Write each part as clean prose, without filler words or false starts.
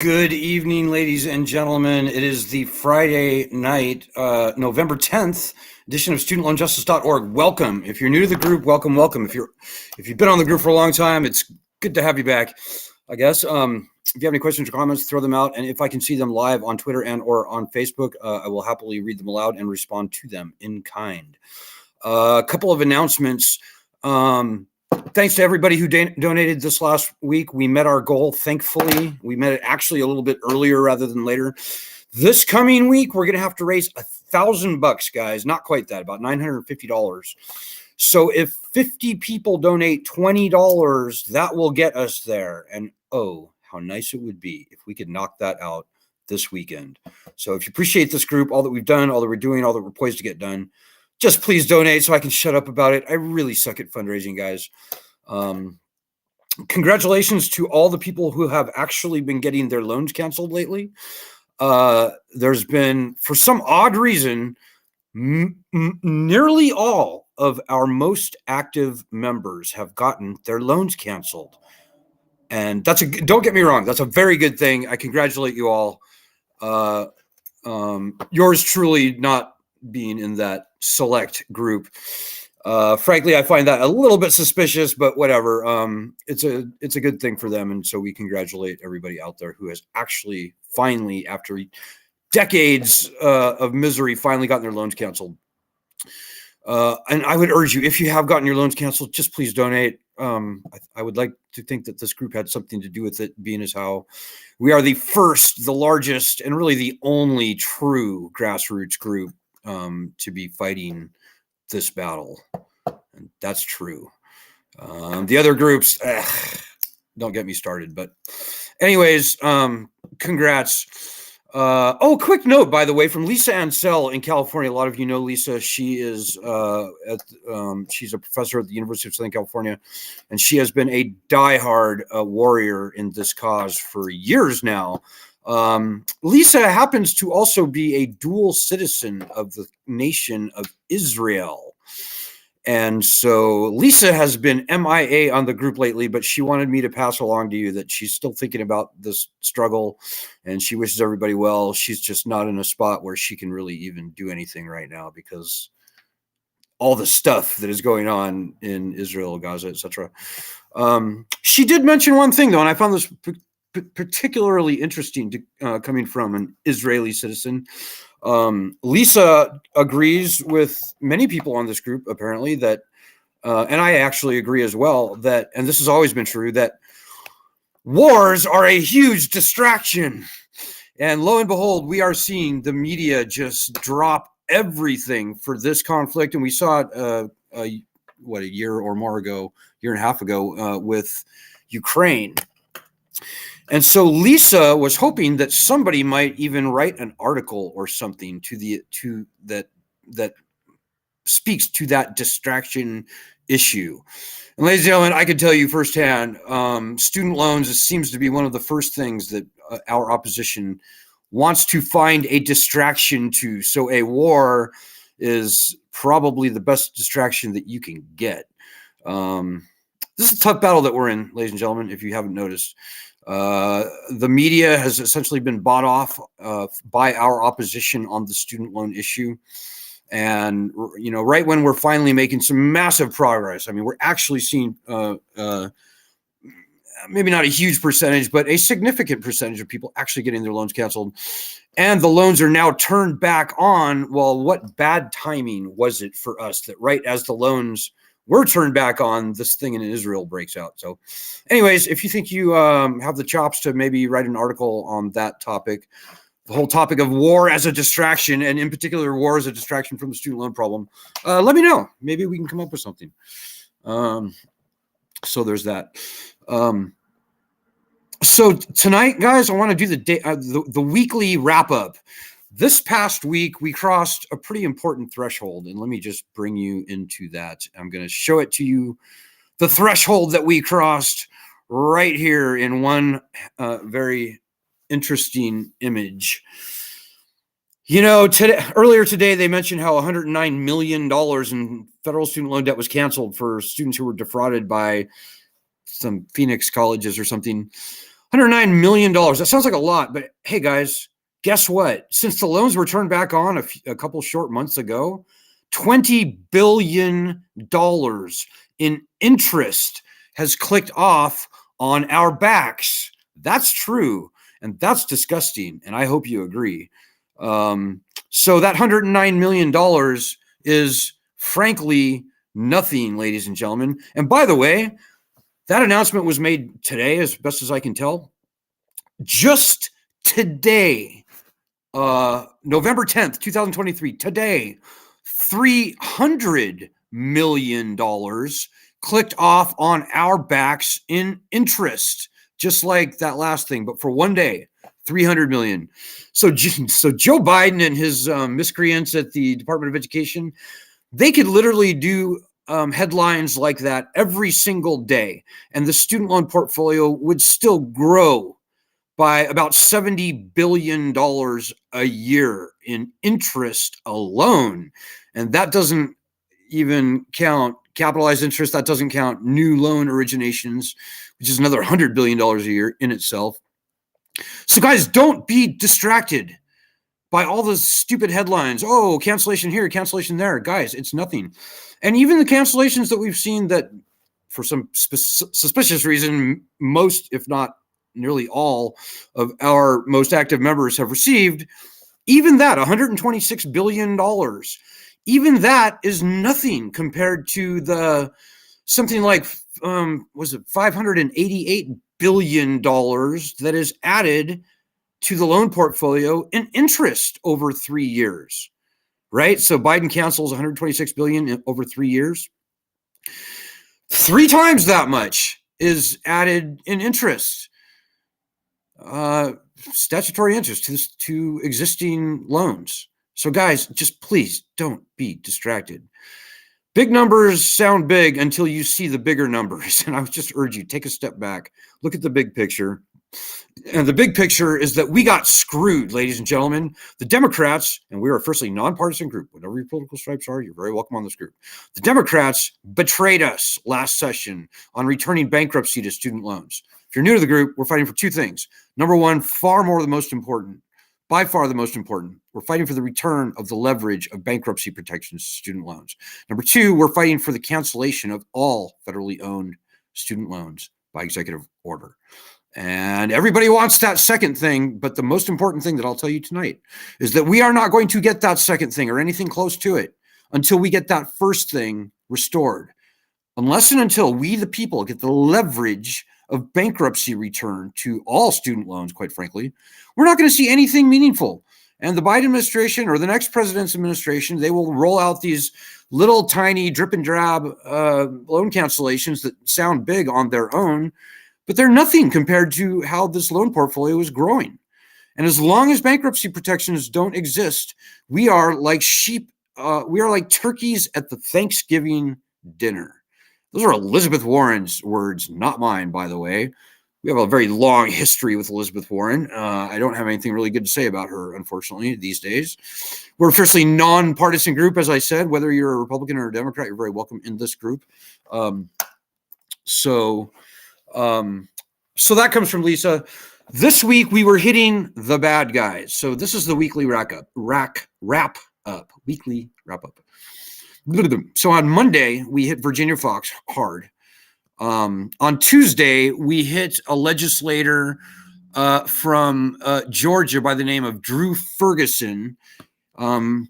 Good evening, ladies and gentlemen. It is the Friday night, November 10th edition of studentloanjustice.org. Welcome. If you're new to the group, welcome. If you've been on the group for a long time, it's good to have you back, I guess. If you have any questions or comments, throw them out. And if I can see them live on Twitter and or on Facebook, I will happily read them aloud and respond to them in kind. A couple of announcements. Thanks to everybody who donated this last week. We met our goal, thankfully. We met it actually a little bit earlier rather than later. This coming week, we're going to have to raise $1,000, guys. Not quite that, about $950. So if 50 people donate $20, that will get us there. And oh, how nice it would be if we could knock that out this weekend. So if you appreciate this group, all that we've done, all that we're doing, all that we're poised to get done, just please donate so I can shut up about it. I really suck at fundraising, guys. Congratulations to all the people who have actually been getting their loans canceled lately. There's been, for some odd reason, nearly all of our most active members have gotten their loans canceled. And don't get me wrong, that's a very good thing. I congratulate you all. Yours truly not being in that select group. Frankly, I find that a little bit suspicious, but whatever. It's a good thing for them. And so we congratulate everybody out there who has actually finally, after decades of misery, finally gotten their loans canceled. And I would urge you, if you have gotten your loans canceled, just please donate. I would like to think that this group had something to do with it, being as how we are the first, the largest, and really the only true grassroots group to be fighting this battle. And that's true. The other groups, don't get me started. But anyways, congrats. Quick note, by the way, from Lisa Ansell in California. A lot of you know Lisa. She is she's a professor at the University of Southern California, and she has been a diehard warrior in this cause for years now. Lisa happens to also be a dual citizen of the nation of Israel. And so Lisa has been MIA on the group lately, but she wanted me to pass along to you that she's still thinking about this struggle and she wishes everybody well. She's just not in a spot where she can really even do anything right now because all the stuff that is going on in Israel, Gaza, etc. She did mention one thing, though, and I found this particularly interesting coming from an Israeli citizen. Lisa agrees with many people on this group, apparently, that, and I actually agree as well, that, and this has always been true, that wars are a huge distraction. And lo and behold, we are seeing the media just drop everything for this conflict. And we saw it, a year or more ago, year and a half ago, with Ukraine. And so Lisa was hoping that somebody might even write an article or something that speaks to that distraction issue. And ladies and gentlemen, I can tell you firsthand, student loans seems to be one of the first things that our opposition wants to find a distraction to. So a war is probably the best distraction that you can get. This is a tough battle that we're in, ladies and gentlemen, if you haven't noticed. The media has essentially been bought off by our opposition on the student loan issue. And, you know, right when we're finally making some massive progress, I mean, we're actually seeing maybe not a huge percentage, but a significant percentage of people actually getting their loans canceled. And the loans are now turned back on. Well, what bad timing was it for us that right as the loans were turned back on, this thing in Israel breaks out. So anyways, if you think you have the chops to maybe write an article on that topic, the whole topic of war as a distraction, and in particular, war as a distraction from the student loan problem, let me know. Maybe we can come up with something. So there's that. So tonight, guys, I want to do the weekly wrap up. This past week, we crossed a pretty important threshold, and let me just bring you into that. I'm going to show it to you, the threshold that we crossed right here in one very interesting image. You know, earlier today, they mentioned how $109 million in federal student loan debt was canceled for students who were defrauded by some Phoenix colleges or something. $109 million. That sounds like a lot, but hey, guys, guess what? Since the loans were turned back on a couple short months ago, $20 billion in interest has clicked off on our backs. That's true, and that's disgusting, and I hope you agree. So that $109 million is frankly nothing, ladies and gentlemen. And by the way, that announcement was made today, as best as I can tell. Just today, November 10th, 2023, today, $300 million clicked off on our backs in interest, just like that last thing, but for one day, 300 million. So Joe Biden and his miscreants at the Department of Education, they could literally do headlines like that every single day, and the student loan portfolio would still grow by about $70 billion a year in interest alone. And that doesn't even count capitalized interest. That doesn't count new loan originations, which is another $100 billion a year in itself. So guys, don't be distracted by all those stupid headlines. Oh, cancellation here, cancellation there. Guys, it's nothing. And even the cancellations that we've seen that for some suspicious reason, most, if not nearly all of our most active members have received, even that $126 billion, even that is nothing compared to the something like, was it $588 billion that is added to the loan portfolio in interest over 3 years, right? So Biden cancels $126 billion over 3 years. 3 times that much is added in interest, statutory interest to existing loans. So guys, just please don't be distracted. Big numbers sound big until you see the bigger numbers. And I would just urge you, take a step back, look at the big picture. And the big picture is that we got screwed, ladies and gentlemen. The Democrats, and we are firstly a nonpartisan group, whatever your political stripes are, you're very welcome on this group. The Democrats betrayed us last session on returning bankruptcy to student loans. If you're new to the group, we're fighting for 2 things. Number one, far more the most important, by far the most important, we're fighting for the return of the leverage of bankruptcy protections to student loans. Number 2, we're fighting for the cancellation of all federally owned student loans by executive order. And everybody wants that second thing, but the most important thing that I'll tell you tonight is that we are not going to get that second thing or anything close to it until we get that first thing restored. Unless and until we, the people, get the leverage of bankruptcy return to all student loans, quite frankly, we're not going to see anything meaningful. And the Biden administration or the next president's administration, they will roll out these little tiny drip and drab loan cancellations that sound big on their own, but they're nothing compared to how this loan portfolio is growing. And as long as bankruptcy protections don't exist, we are like sheep, we are like turkeys at the Thanksgiving dinner. Those are Elizabeth Warren's words, not mine, by the way. We have a very long history with Elizabeth Warren. I don't have anything really good to say about her, unfortunately, these days. We're a fiercely nonpartisan group, as I said. Whether you're a Republican or a Democrat, you're very welcome in this group. So that comes from Lisa. This week we were hitting the bad guys. So this is the weekly wrap up. So on Monday we hit Virginia Fox hard. On Tuesday we hit a legislator from Georgia by the name of Drew Ferguson. On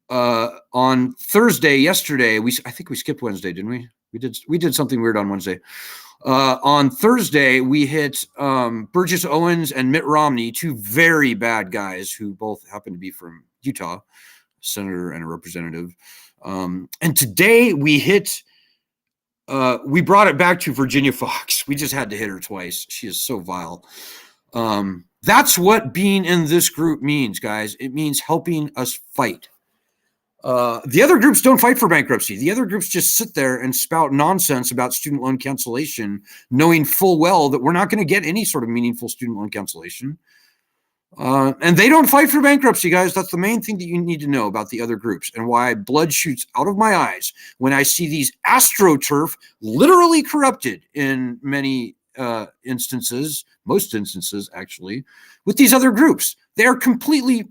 Thursday, yesterday, I think we skipped Wednesday, didn't we? We did something weird on Wednesday. On Thursday, we hit Burgess Owens and Mitt Romney, 2 very bad guys who both happen to be from Utah, senator and a representative. And today we brought it back to Virginia Fox. We just had to hit her twice. She is so vile. That's what being in this group means, guys. It means helping us fight. The other groups don't fight for bankruptcy. The other groups just sit there and spout nonsense about student loan cancellation, knowing full well that we're not going to get any sort of meaningful student loan cancellation. And they don't fight for bankruptcy, guys. That's the main thing that you need to know about the other groups and why blood shoots out of my eyes when I see these AstroTurf literally corrupted in many instances, most instances actually, with these other groups. They are completely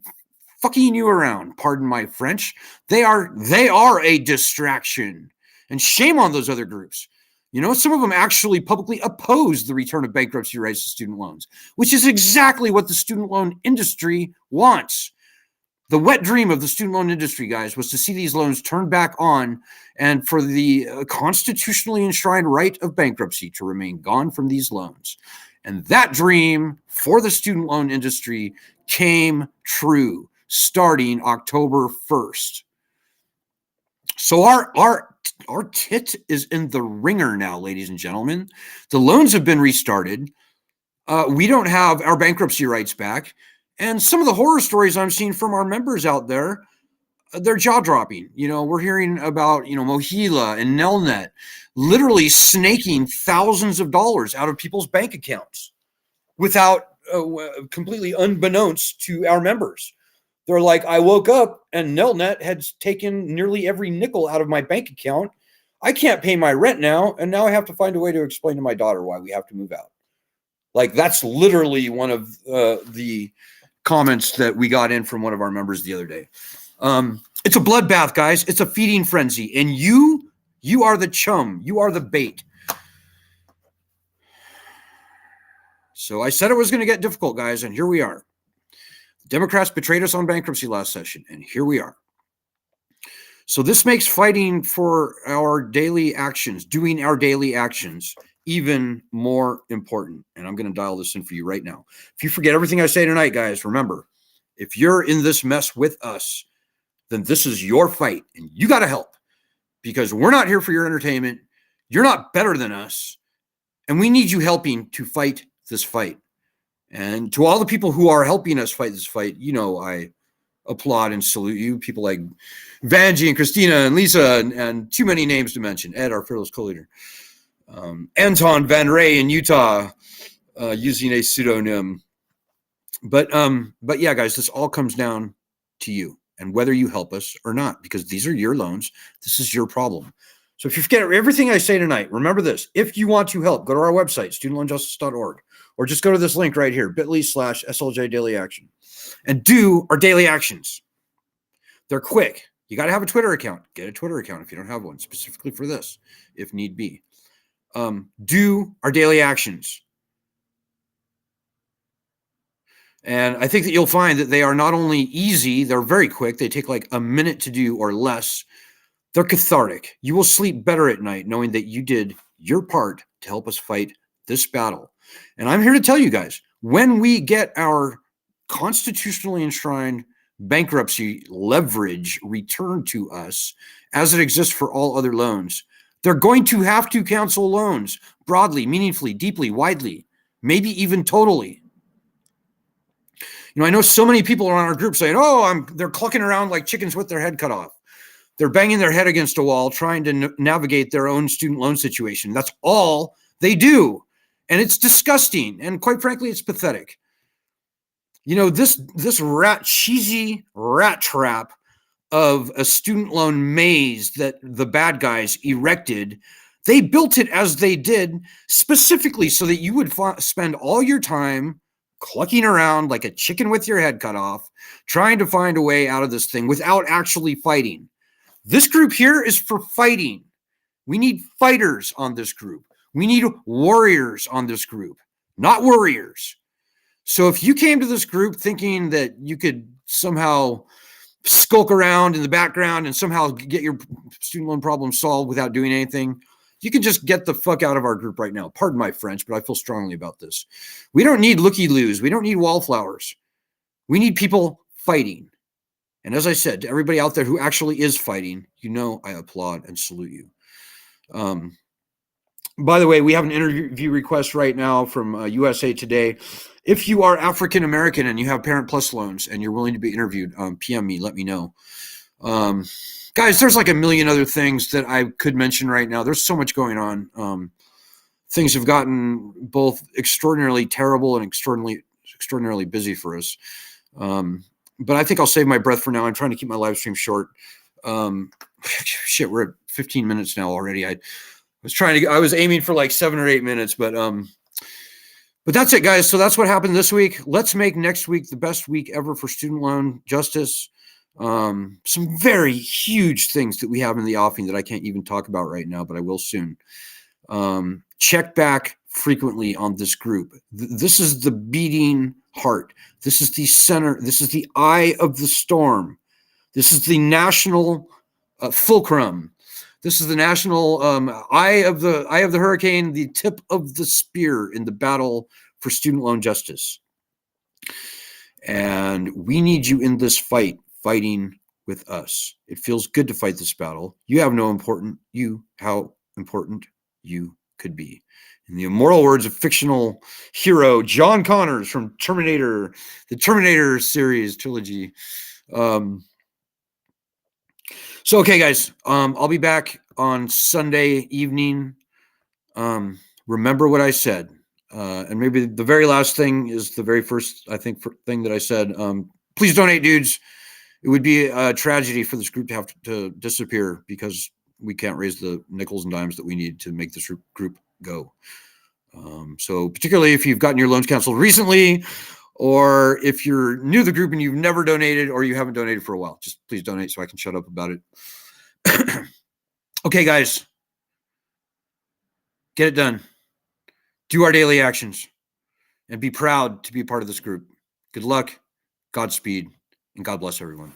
fucking you around. Pardon my French. They are a distraction. And shame on those other groups. You know, some of them actually publicly oppose the return of bankruptcy rights to student loans, which is exactly what the student loan industry wants. The wet dream of the student loan industry, guys, was to see these loans turned back on and for the constitutionally enshrined right of bankruptcy to remain gone from these loans. And that dream for the student loan industry came true starting October 1st. So our tit is in the ringer now, ladies and gentlemen. The loans have been restarted. We don't have our bankruptcy rights back. And some of the horror stories I'm seeing from our members out there, they're jaw-dropping. You know, we're hearing about, you know, Mohila and Nelnet literally snaking thousands of dollars out of people's bank accounts without, completely unbeknownst to our members. They're like, I woke up and Nelnet had taken nearly every nickel out of my bank account. I can't pay my rent now, and now I have to find a way to explain to my daughter why we have to move out. Like, that's literally one of the comments that we got in from one of our members the other day. It's a bloodbath, guys. It's a feeding frenzy. And you are the chum. You are the bait. So I said it was going to get difficult, guys, and here we are. Democrats betrayed us on bankruptcy last session, and here we are. So this makes fighting for our daily actions, doing our daily actions, even more important. And I'm going to dial this in for you right now. If you forget everything I say tonight, guys, remember, if you're in this mess with us, then this is your fight, and you got to help, because we're not here for your entertainment. You're not better than us, and we need you helping to fight this fight. And to all the people who are helping us fight this fight, you know, I applaud and salute you. People like Vanjie and Christina and Lisa and too many names to mention. Ed, our fearless co-leader. Anton Van Ray in Utah, using a pseudonym. But yeah, guys, this all comes down to you and whether you help us or not, because these are your loans. This is your problem. So if you forget everything I say tonight, remember this. If you want to help, go to our website, studentloanjustice.org, or just go to this link right here, bit.ly/SLJ Daily Action, and do our daily actions. They're quick. You got to have a Twitter account. Get a Twitter account if you don't have one, specifically for this, if need be. Do our daily actions. And I think that you'll find that they are not only easy, they're very quick. They take like a minute to do or less. They're cathartic. You will sleep better at night knowing that you did your part to help us fight this battle. And I'm here to tell you guys, when we get our constitutionally enshrined bankruptcy leverage returned to us as it exists for all other loans, they're going to have to cancel loans broadly, meaningfully, deeply, widely, maybe even totally. You know, I know so many people are on our group saying, oh, they're clucking around like chickens with their head cut off. They're banging their head against a wall trying to navigate their own student loan situation. That's all they do. And it's disgusting. And quite frankly, it's pathetic. You know, this cheesy rat trap of a student loan maze that the bad guys erected, they built it as they did specifically so that you would spend all your time clucking around like a chicken with your head cut off, trying to find a way out of this thing without actually fighting. This group here is for fighting. We need fighters on this group. We need warriors on this group, not worriers. So if you came to this group thinking that you could somehow skulk around in the background and somehow get your student loan problem solved without doing anything, you can just get the fuck out of our group right now. Pardon my French, but I feel strongly about this. We don't need looky-loos. We don't need wallflowers. We need people fighting. And as I said, to everybody out there who actually is fighting, you know I applaud and salute you. By the way, we have an interview request right now from USA Today. If you are African American and you have Parent Plus loans and you're willing to be interviewed, PM me, let me know. Guys, there's like a million other things that I could mention right now. There's so much going on. Things have gotten both extraordinarily terrible and extraordinarily busy for us. But I think I'll save my breath for now. I'm trying to keep my live stream short. Shit, we're at 15 minutes now already. I was aiming for like 7 or 8 minutes, but But that's it, guys. So that's what happened this week. Let's make next week the best week ever for student loan justice. Some very huge things that we have in the offing that I can't even talk about right now, but I will soon. Check back frequently on this group. This is the beating heart. This is the center. This is the eye of the storm. This is the national fulcrum. This is the national eye of the hurricane, the tip of the spear in the battle for student loan justice. And we need you in this fight, fighting with us. It feels good to fight this battle. You have no important how important you could be. In the immortal words of fictional hero John Connors from Terminator, the Terminator series trilogy. So, okay, guys, I'll be back on Sunday evening. Remember what I said. And maybe the very last thing is the very first, I think, thing that I said. Please donate, dudes. It would be a tragedy for this group to have to disappear because we can't raise the nickels and dimes that we need to make this group go. So particularly if you've gotten your loans canceled recently, or if you're new to the group and you've never donated or you haven't donated for a while, just please donate so I can shut up about it. Okay, guys, get it done. Do our daily actions and be proud to be a part of this group. Good luck, Godspeed, and God bless everyone.